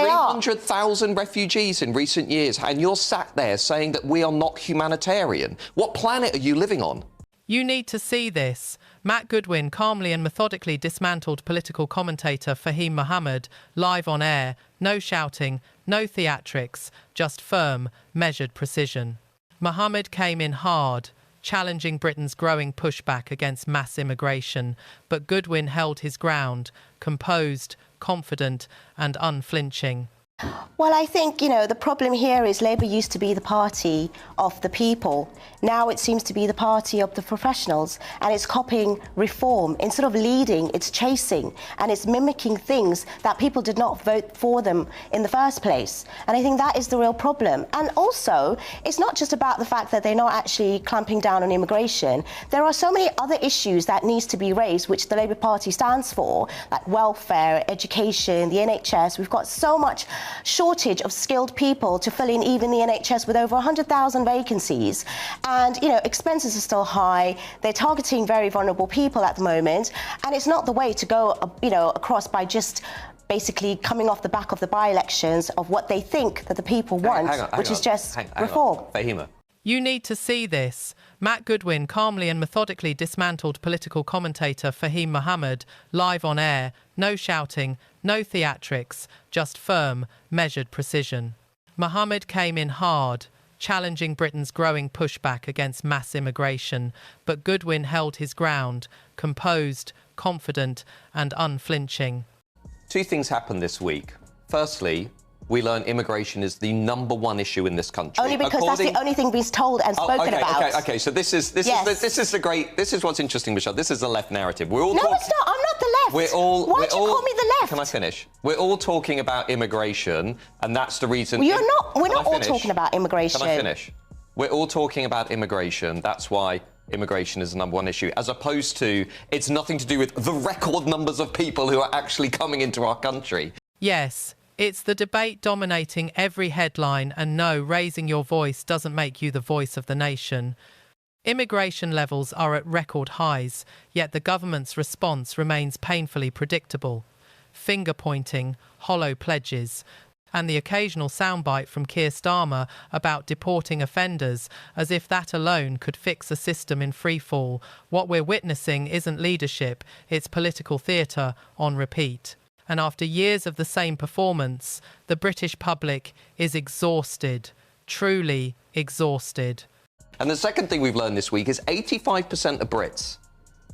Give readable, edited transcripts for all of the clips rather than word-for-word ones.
300,000 refugees in recent years, and you're sat there saying that we are not humanitarian. What planet are you living on? You need to see this. Matt Goodwin calmly and methodically dismantled political commentator Fahim Mohammed live on air. No shouting, no theatrics, just firm, measured precision. Mohammed came in hard, challenging Britain's growing pushback against mass immigration, but Goodwin held his ground, composed, confident and unflinching. Well, I think, the problem here is Labour used to be the party of the people. Now it seems to be the party of the professionals, and it's copying reform. Instead of leading, it's chasing, and it's mimicking things that people did not vote for them in the first place. And I think that is the real problem. And also, it's not just about the fact that they're not actually clamping down on immigration. There are so many other issues that needs to be raised, which the Labour Party stands for, like welfare, education, the NHS. We've got so much shortage of skilled people to fill in even the NHS with over 100,000 vacancies. And, expenses are still high. They're targeting very vulnerable people at the moment. And it's not the way to go, across by just basically coming off the back of the by-elections of what they think that the people want, which is just reform. Fahima. You need to see this. Matt Goodwin calmly and methodically dismantled political commentator Fahim Mohammed live on air. No shouting, no theatrics, just firm, measured precision. Mohammed came in hard, challenging Britain's growing pushback against mass immigration, but Goodwin held his ground, composed, confident and unflinching. Two things happened this week. Firstly, we learn immigration is the #1 issue in this country. Only because that's the only thing being told and spoken about. Okay. So this is what's interesting, Michelle. This is the left narrative. No, it's not. I'm not the left. Why do you call me the left? Can I finish? We're all talking about immigration, and that's the reason. Well, we're not all talking about immigration. Can I finish? We're all talking about immigration. That's why immigration is the #1 issue, as opposed to it's nothing to do with the record numbers of people who are actually coming into our country. Yes. It's the debate dominating every headline, and no, raising your voice doesn't make you the voice of the nation. Immigration levels are at record highs, yet the government's response remains painfully predictable. Finger-pointing, hollow pledges, and the occasional soundbite from Keir Starmer about deporting offenders, as if that alone could fix a system in freefall. What we're witnessing isn't leadership, it's political theatre on repeat. And after years of the same performance, the British public is exhausted, truly exhausted. And the second thing we've learned this week is 85% of Brits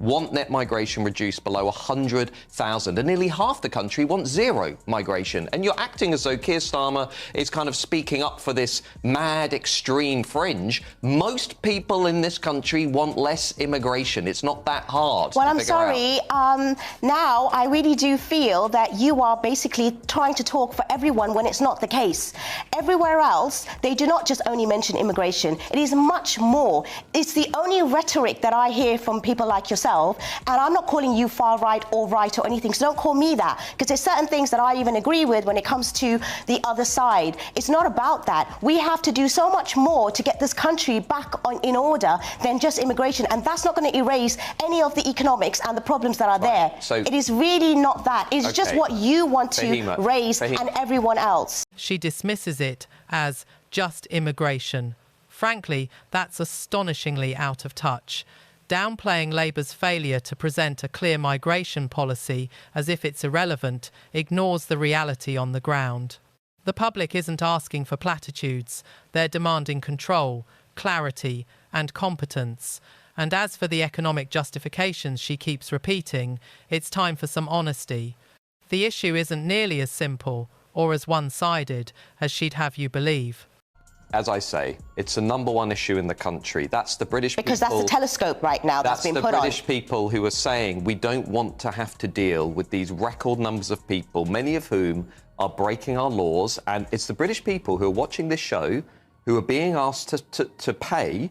want net migration reduced below 100,000, and nearly half the country want zero migration. And you're acting as though Keir Starmer is kind of speaking up for this mad, extreme fringe. Most people in this country want less immigration. It's not that hard. Well, I'm sorry. Now, I really do feel that you are basically trying to talk for everyone when it's not the case. Everywhere else, they do not just only mention immigration. It is much more. It's the only rhetoric that I hear from people like yourself. And I'm not calling you far right or right or anything, so don't call me that, because there's certain things that I even agree with when it comes to the other side. It's not about that. We have to do so much more to get this country back in order than just immigration, and that's not going to erase any of the economics and the problems that are there. So it is really not that. It's just what you want to raise and everyone else. She dismisses it as just immigration. Frankly, that's astonishingly out of touch. Downplaying Labour's failure to present a clear migration policy as if it's irrelevant ignores the reality on the ground. The public isn't asking for platitudes. They're demanding control, clarity and competence. And as for the economic justifications she keeps repeating, it's time for some honesty. The issue isn't nearly as simple or as one-sided as she'd have you believe. As I say, it's the #1 issue in the country. That's the British people... Because that's the telescope right now that's been put on. That's the British people who are saying we don't want to have to deal with these record numbers of people, many of whom are breaking our laws. And it's the British people who are watching this show who are being asked to pay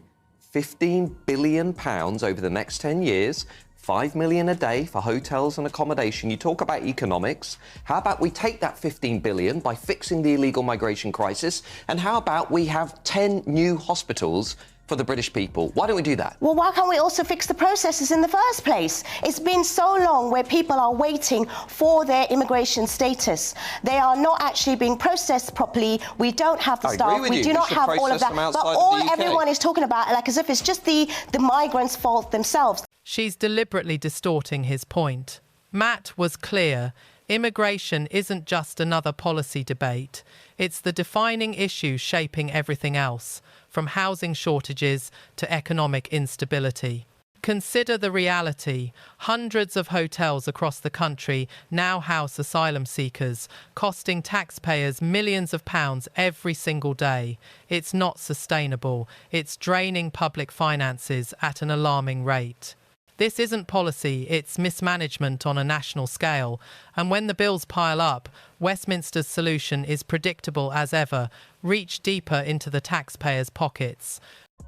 £15 billion over the next 10 years, $5 million a day for hotels and accommodation. You talk about economics. How about we take that $15 billion by fixing the illegal migration crisis? And how about we have 10 new hospitals for the British people. Why don't we do that? Well, why can't we also fix the processes in the first place? It's been so long where people are waiting for their immigration status. They are not actually being processed properly. We don't have the staff. We do not have all of that. But all everyone is talking about, like as if it's just the migrants' fault themselves. She's deliberately distorting his point. Matt was clear. Immigration isn't just another policy debate. It's the defining issue shaping everything else, from housing shortages to economic instability. Consider the reality. Hundreds of hotels across the country now house asylum seekers, costing taxpayers millions of pounds every single day. It's not sustainable. It's draining public finances at an alarming rate. This isn't policy, it's mismanagement on a national scale. And when the bills pile up, Westminster's solution is predictable as ever: reach deeper into the taxpayers' pockets.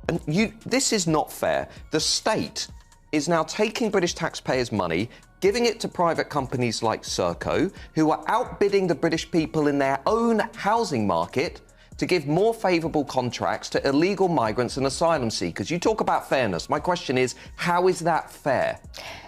And this is not fair. The state is now taking British taxpayers' money, giving it to private companies like Serco, who are outbidding the British people in their own housing market to give more favourable contracts to illegal migrants and asylum seekers. You talk about fairness. My question is, how is that fair?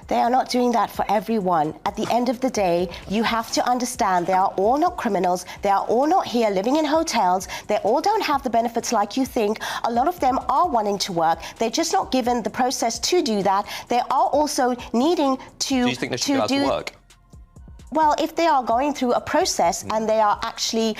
They are not doing that for everyone. At the end of the day, you have to understand they are all not criminals. They are all not here living in hotels. They all don't have the benefits like you think. A lot of them are wanting to work. They're just not given the process to do that. They are also needing to do you think they should go out to work? Well, if they are going through a process and they are actually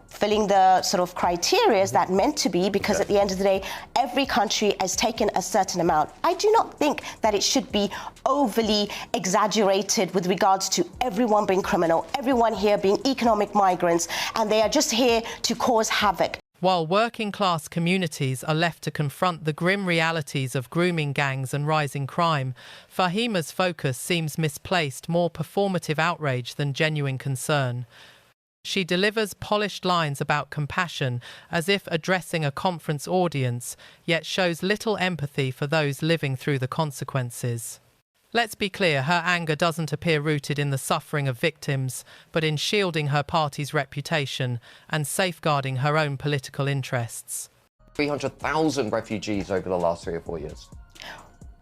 filling the sort of criteria that meant to be, because at the end of the day, every country has taken a certain amount. I do not think that it should be overly exaggerated with regards to everyone being criminal, everyone here being economic migrants, and they are just here to cause havoc. While working-class communities are left to confront the grim realities of grooming gangs and rising crime, Fahima's focus seems misplaced, more performative outrage than genuine concern. She delivers polished lines about compassion as if addressing a conference audience, yet shows little empathy for those living through the consequences. Let's be clear, her anger doesn't appear rooted in the suffering of victims, but in shielding her party's reputation and safeguarding her own political interests. 300,000 refugees over the last 3 or 4 years.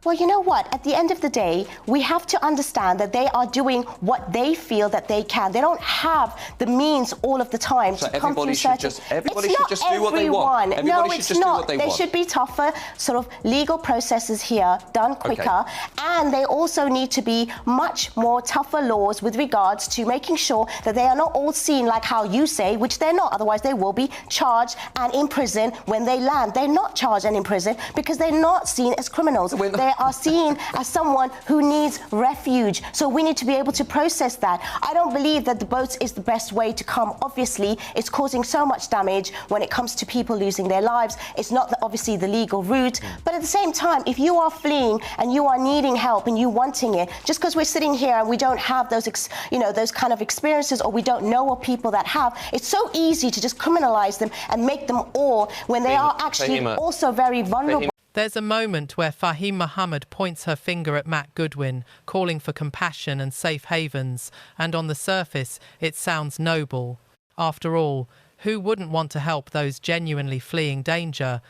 Well, you know what? At the end of the day, we have to understand that they are doing what they feel that they can. They don't have the means all of the time to come through certain... Everybody should just do what they want. No, it's not. There should be tougher sort of legal processes here, done quicker. Okay. And they also need to be much more tougher laws with regards to making sure that they are not all seen like how you say, which they're not. Otherwise, they will be charged and imprisoned when they land. They're not charged and imprisoned because they're not seen as criminals. They are seen as someone who needs refuge. So we need to be able to process that. I don't believe that the boats is the best way to come. Obviously, it's causing so much damage when it comes to people losing their lives. It's not obviously the legal route. But at the same time, if you are fleeing and you are needing help and you wanting it, just because we're sitting here and we don't have those, those kind of experiences, or we don't know of people that have, it's so easy to just criminalize them and make them all when they are actually also very vulnerable. There's a moment where Fahim Mohammed points her finger at Matt Goodwin, calling for compassion and safe havens, and on the surface, it sounds noble. After all, who wouldn't want to help those genuinely fleeing danger?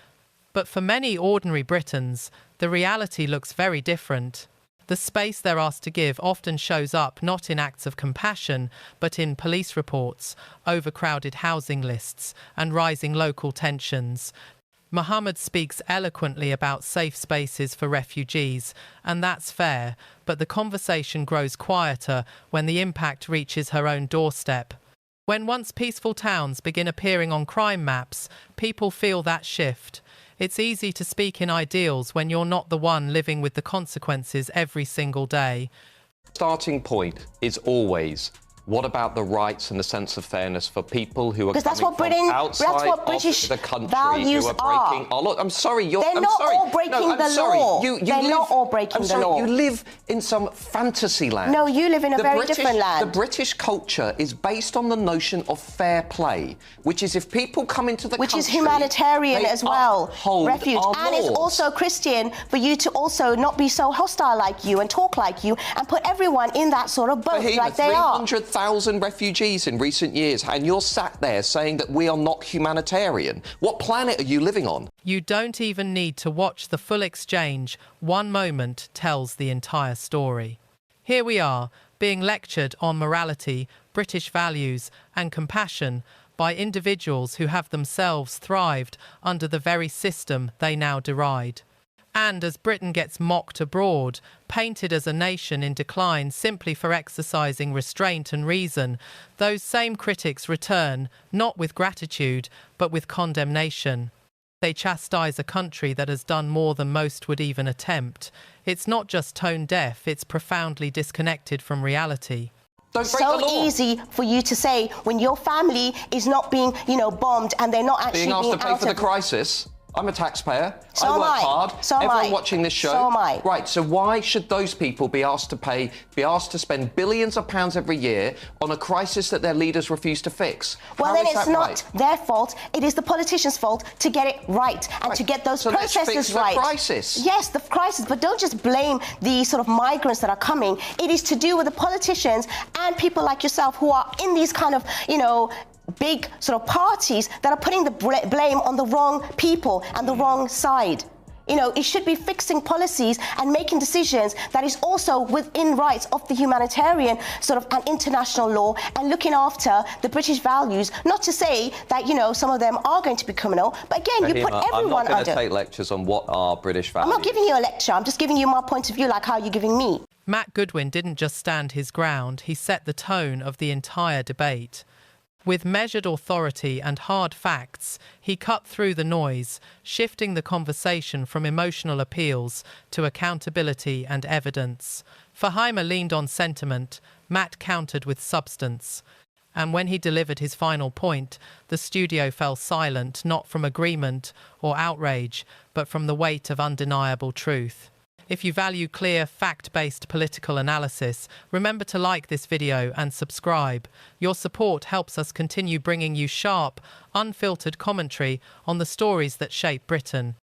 But for many ordinary Britons, the reality looks very different. The space they're asked to give often shows up not in acts of compassion, but in police reports, overcrowded housing lists, and rising local tensions. Mohammed speaks eloquently about safe spaces for refugees, and that's fair, but the conversation grows quieter when the impact reaches her own doorstep. When once peaceful towns begin appearing on crime maps, people feel that shift. It's easy to speak in ideals when you're not the one living with the consequences every single day. Starting point is always, what about the rights and the sense of fairness for people who are coming from outside British the country values who are breaking our law? I'm sorry, they're not all breaking the law. They're not all breaking the law. You live in some fantasy land. No, you live in a very different land. The British culture is based on the notion of fair play, which is if people come into the country... Which is humanitarian as well, refuge. And laws. It's also Christian for you to also not be so hostile like you and talk like you and put everyone in that sort of boat like they are. 1,000 refugees in recent years, and you're sat there saying that we are not humanitarian. What planet are you living on? You don't even need to watch the full exchange. One moment tells the entire story. Here we are, being lectured on morality, British values and compassion by individuals who have themselves thrived under the very system they now deride. And as Britain gets mocked abroad, painted as a nation in decline simply for exercising restraint and reason, those same critics return, not with gratitude, but with condemnation. They chastise a country that has done more than most would even attempt. It's not just tone deaf, it's profoundly disconnected from reality. Don't break the law. So easy for you to say when your family is not being, bombed and they're not actually being asked to pay out for the of crisis. I'm a taxpayer. So I am work I. hard. So am Everyone I. watching this show. So am I. Right, so why should those people be asked to spend billions of pounds every year on a crisis that their leaders refuse to fix? Well, How then is it's that not right? their fault. It is the politicians' fault to get it right and to get those So let's processes fix the right. crisis. Yes, the crisis, but don't just blame the sort of migrants that are coming. It is to do with the politicians and people like yourself who are in these kind of, big sort of parties that are putting the blame on the wrong people and the wrong side. It should be fixing policies and making decisions that is also within rights of the humanitarian sort of an international law and looking after the British values. Not to say that, some of them are going to be criminal, but again, you put everyone I'm not going under. to take lectures on what are British values. I'm not giving you a lecture. I'm just giving you my point of view, like how you're giving me. Matt Goodwin didn't just stand his ground, he set the tone of the entire debate. With measured authority and hard facts, he cut through the noise, shifting the conversation from emotional appeals to accountability and evidence. Fahima leaned on sentiment, Matt countered with substance. And when he delivered his final point, the studio fell silent, not from agreement or outrage, but from the weight of undeniable truth. If you value clear, fact-based political analysis, remember to like this video and subscribe. Your support helps us continue bringing you sharp, unfiltered commentary on the stories that shape Britain.